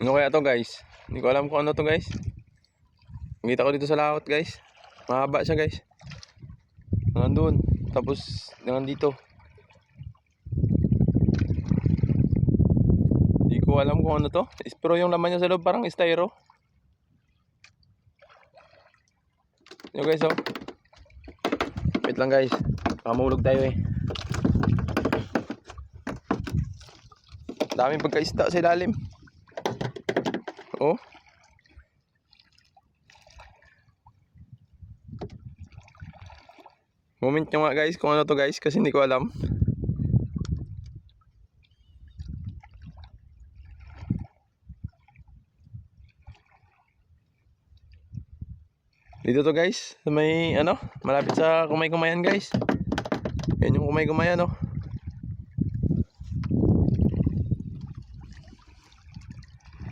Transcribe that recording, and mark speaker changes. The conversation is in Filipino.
Speaker 1: Ano kaya to guys? Hindi ko alam kung ano to guys. Nakita ko dito sa laot guys. Mahaba siya guys. Nandun. Tapos nandito. Hindi ko alam kung ano to. Pero yung laman niya sa loob parang styro. Yo guys oh. Wait lang guys. Baka mahulog tayo eh. Daming pagkaisda sa ilalim. Oh. Comment nyo nga guys kung ano to guys kasi hindi ko alam. Dito to guys, may ano, malapit sa Kumay-Kumayan guys. Yan yung Kumay-Kumayan oh.